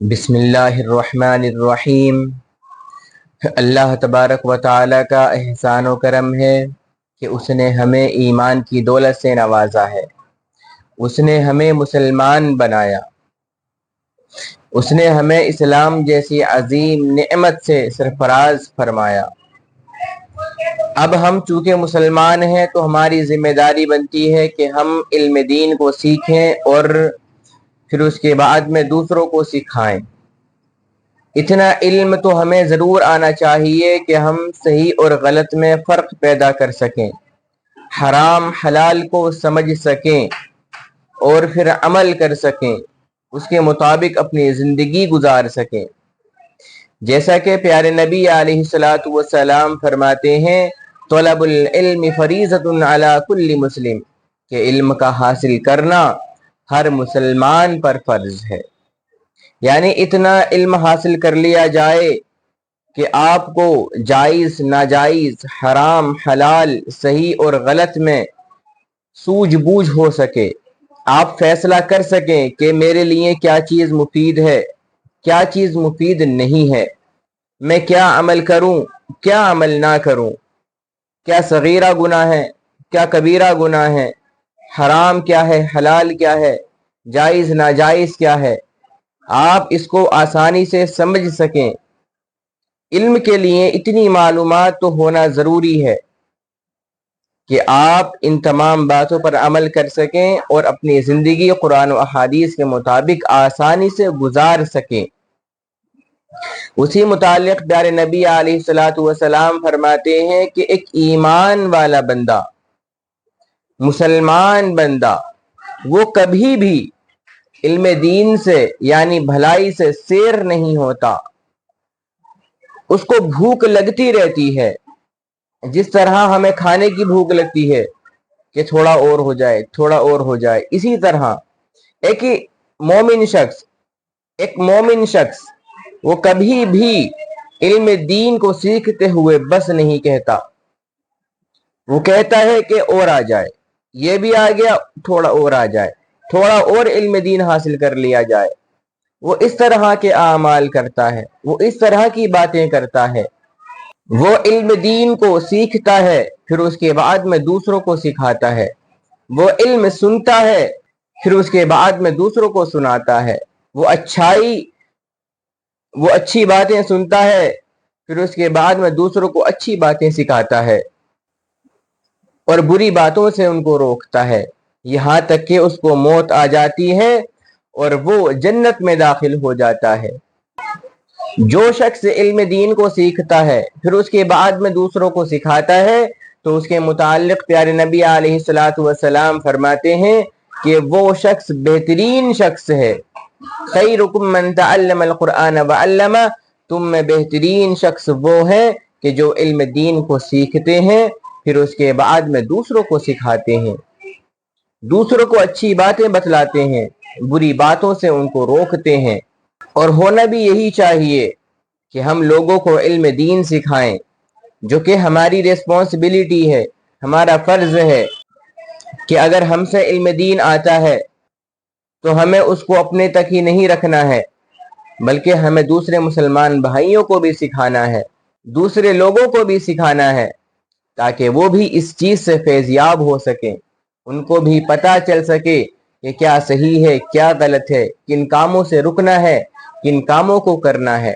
بسم اللہ الرحمن الرحیم۔ اللہ تبارک و تعالیٰ کا احسان و کرم ہے کہ اس نے ہمیں ایمان کی دولت سے نوازا ہے، اس نے ہمیں مسلمان بنایا، اس نے ہمیں اسلام جیسی عظیم نعمت سے سرفراز فرمایا۔ اب ہم چونکہ مسلمان ہیں تو ہماری ذمہ داری بنتی ہے کہ ہم علم دین کو سیکھیں اور پھر اس کے بعد میں دوسروں کو سکھائیں۔ اتنا علم تو ہمیں ضرور آنا چاہیے کہ ہم صحیح اور غلط میں فرق پیدا کر سکیں، حرام حلال کو سمجھ سکیں اور پھر عمل کر سکیں، اس کے مطابق اپنی زندگی گزار سکیں۔ جیسا کہ پیارے نبی علیہ الصلاۃ والسلام فرماتے ہیں، طلب العلم فریضۃ علی کل مسلم، کہ علم کا حاصل کرنا ہر مسلمان پر فرض ہے۔ یعنی اتنا علم حاصل کر لیا جائے کہ آپ کو جائز ناجائز، حرام حلال، صحیح اور غلط میں سوجھ بوجھ ہو سکے، آپ فیصلہ کر سکیں کہ میرے لیے کیا چیز مفید ہے، کیا چیز مفید نہیں ہے، میں کیا عمل کروں، کیا عمل نہ کروں، کیا صغیرہ گناہ ہے، کیا کبیرہ گناہ ہے، حرام کیا ہے، حلال کیا ہے، جائز ناجائز کیا ہے، آپ اس کو آسانی سے سمجھ سکیں۔ علم کے لیے اتنی معلومات تو ہونا ضروری ہے کہ آپ ان تمام باتوں پر عمل کر سکیں اور اپنی زندگی قرآن و احادیث کے مطابق آسانی سے گزار سکیں۔ اسی متعلق پیارے نبی علیہ الصلاۃ والسلام فرماتے ہیں کہ ایک ایمان والا بندہ، مسلمان بندہ، وہ کبھی بھی علم دین سے یعنی بھلائی سے سیر نہیں ہوتا، اس کو بھوک لگتی رہتی ہے، جس طرح ہمیں کھانے کی بھوک لگتی ہے کہ تھوڑا اور ہو جائے، تھوڑا اور ہو جائے، اسی طرح ایک مومن شخص وہ کبھی بھی علم دین کو سیکھتے ہوئے بس نہیں کہتا، وہ کہتا ہے کہ اور آ جائے، یہ بھی آ گیا، تھوڑا اور آ جائے، تھوڑا اور علم دین حاصل کر لیا جائے۔ وہ اس طرح کے اعمال کرتا ہے، وہ اس طرح کی باتیں کرتا ہے، وہ علم دین کو سیکھتا ہے پھر اس کے بعد میں دوسروں کو سکھاتا ہے، وہ علم سنتا ہے پھر اس کے بعد میں دوسروں کو سناتا ہے، وہ اچھی باتیں سنتا ہے پھر اس کے بعد میں دوسروں کو اچھی باتیں سکھاتا ہے اور بری باتوں سے ان کو روکتا ہے، یہاں تک کہ اس کو موت آ جاتی ہے اور وہ جنت میں داخل ہو جاتا ہے۔ جو شخص علم دین کو سیکھتا ہے پھر اس کے بعد میں دوسروں کو سکھاتا ہے تو اس کے متعلق پیارے نبی علیہ الصلاۃ والسلام فرماتے ہیں کہ وہ شخص بہترین شخص ہے۔ خیرکم من تعلم القرآن وعلمہ، تم میں بہترین شخص وہ ہے کہ جو علم دین کو سیکھتے ہیں پھر اس کے بعد میں دوسروں کو سکھاتے ہیں، دوسروں کو اچھی باتیں بتلاتے ہیں، بری باتوں سے ان کو روکتے ہیں۔ اور ہونا بھی یہی چاہیے کہ ہم لوگوں کو علم دین سکھائیں، جو کہ ہماری ریسپانسبلٹی ہے، ہمارا فرض ہے کہ اگر ہم سے علم دین آتا ہے تو ہمیں اس کو اپنے تک ہی نہیں رکھنا ہے، بلکہ ہمیں دوسرے مسلمان بھائیوں کو بھی سکھانا ہے، دوسرے لوگوں کو بھی سکھانا ہے، تاکہ وہ بھی اس چیز سے فیضیاب ہو سکیں، ان کو بھی پتہ چل سکے کہ کیا صحیح ہے، کیا غلط ہے، کن کاموں سے رکنا ہے، کن کاموں کو کرنا ہے۔